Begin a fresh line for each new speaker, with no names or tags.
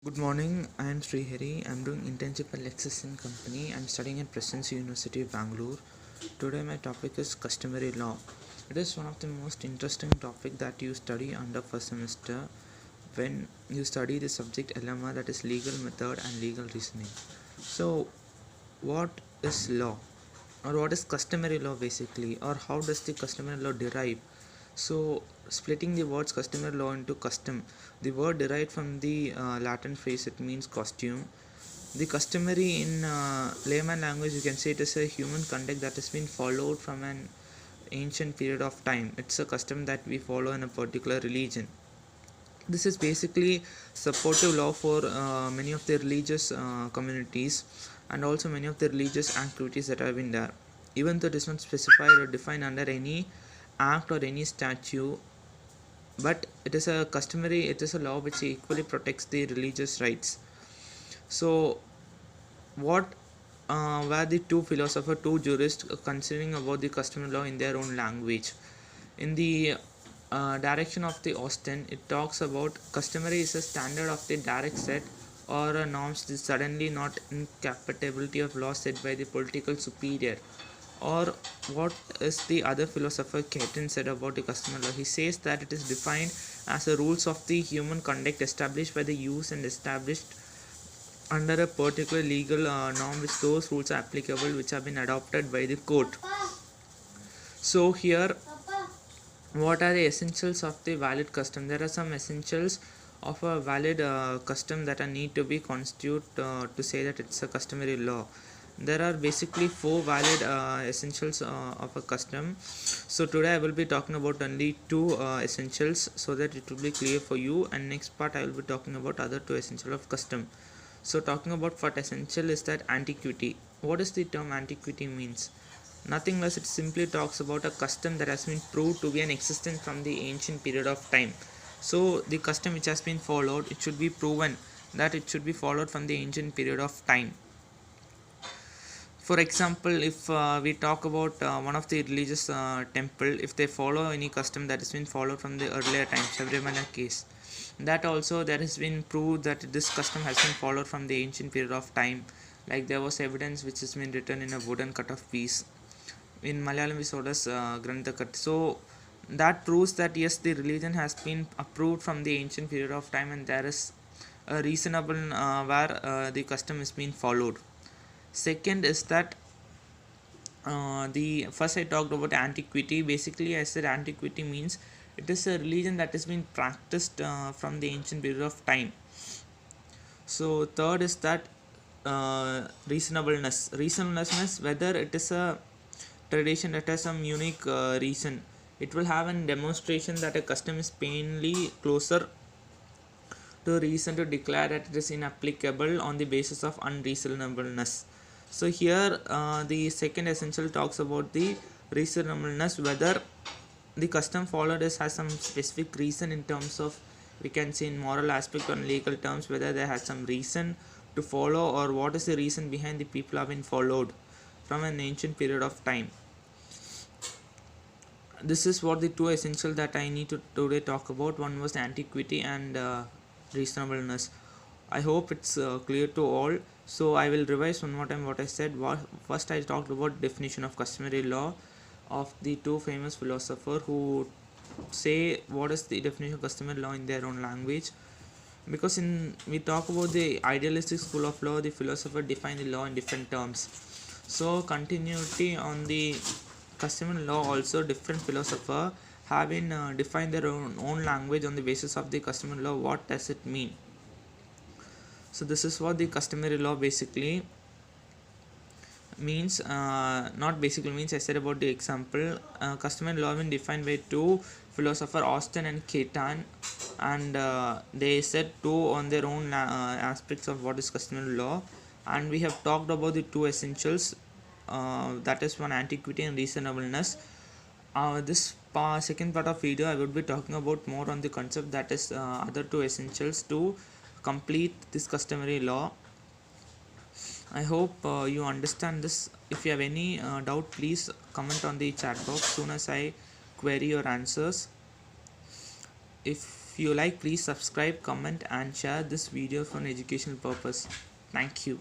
Good morning, I am Srihari. I am doing internship at LEXIS and Company. I am studying at Presidency University of Bangalore. Today my topic is customary law. It is one of the most interesting topic that you study under first semester when you study the subject LMR, that is legal method and legal reasoning. So what is law, or what is customary law basically, or how does the customary law derive? So splitting the words customary law into custom, the word derived from the Latin phrase, it means costume. The customary in layman language, you can say it is a human conduct that has been followed from an ancient period of time. It's a custom that we follow in a particular religion. This is basically supportive law for many of the religious communities, and also many of the religious activities that have been there, even though it is not specified or defined under any act or any statute. But it is a customary, it is a law which equally protects the religious rights. So what were the two philosophers, two jurists considering about the customary law in their own language? In the direction of the Austin, it talks about customary is a standard of the direct set or a norms that suddenly not incompatibility of law set by the political superior. Or what is the other philosopher Caton said about the customary law? He says that it is defined as the rules of the human conduct established by the use and established under a particular legal norm, which those rules are applicable, which have been adopted by the court. So here, what are the essentials of the valid custom? There are some essentials of a valid custom that are need to be constitute to say that it's a customary law. There are basically four valid essentials of a custom. So today I will be talking about only two essentials, so that it will be clear for you, and next part I will be talking about other two essentials of custom. So talking about first essential is that antiquity. What does the term antiquity means? Nothing less, it simply talks about a custom that has been proved to be an existence from the ancient period of time. So the custom which has been followed, it should be proven that it should be followed from the ancient period of time. For example, if we talk about one of the religious temple, if they follow any custom that has been followed from the earlier times, Srihari case, that also there has been proved that this custom has been followed from the ancient period of time. Like there was evidence which has been written in a wooden cut-off piece. In Malayalam we saw as Granthakat. So that proves that yes, the religion has been approved from the ancient period of time, and there is a reasonable where the custom is being followed. Second is that the first I talked about antiquity. Basically, I said antiquity means it is a religion that has been practiced from the ancient period of time. So third is that reasonableness. Reasonableness, whether it is a tradition that has some unique reason, it will have a demonstration that a custom is painfully closer to reason to declare that it is inapplicable on the basis of unreasonableness. So here the second essential talks about the reasonableness, whether the custom followed has some specific reason in terms of, we can say in moral aspect or in legal terms, whether they had some reason to follow, or what is the reason behind the people have been followed from an ancient period of time. This is what the two essential that I need to today talk about. One was antiquity and reasonableness. I hope it's clear to all. So I will revise one more time what I said. First I talked about definition of customary law of the two famous philosophers who say what is the definition of customary law in their own language. Because in we talk about the idealistic school of law, the philosopher define the law in different terms. So continuity on the customary law, also different philosopher have been defined their own language on the basis of the customary law. What does it mean? So this is what the customary law basically means. Not basically means, I said about the example. Customary law been defined by two philosophers, Austin and Caton, and they said two on their own aspects of what is customary law. And we have talked about the two essentials, that is one, antiquity and reasonableness. This second part of video I would be talking about more on the concept, that is other two essentials to complete this customary law. I hope you understand this. If you have any doubt, please comment on the chat box soon as I query your answers. If you like, please subscribe, comment and share this video for an educational purpose. Thank you.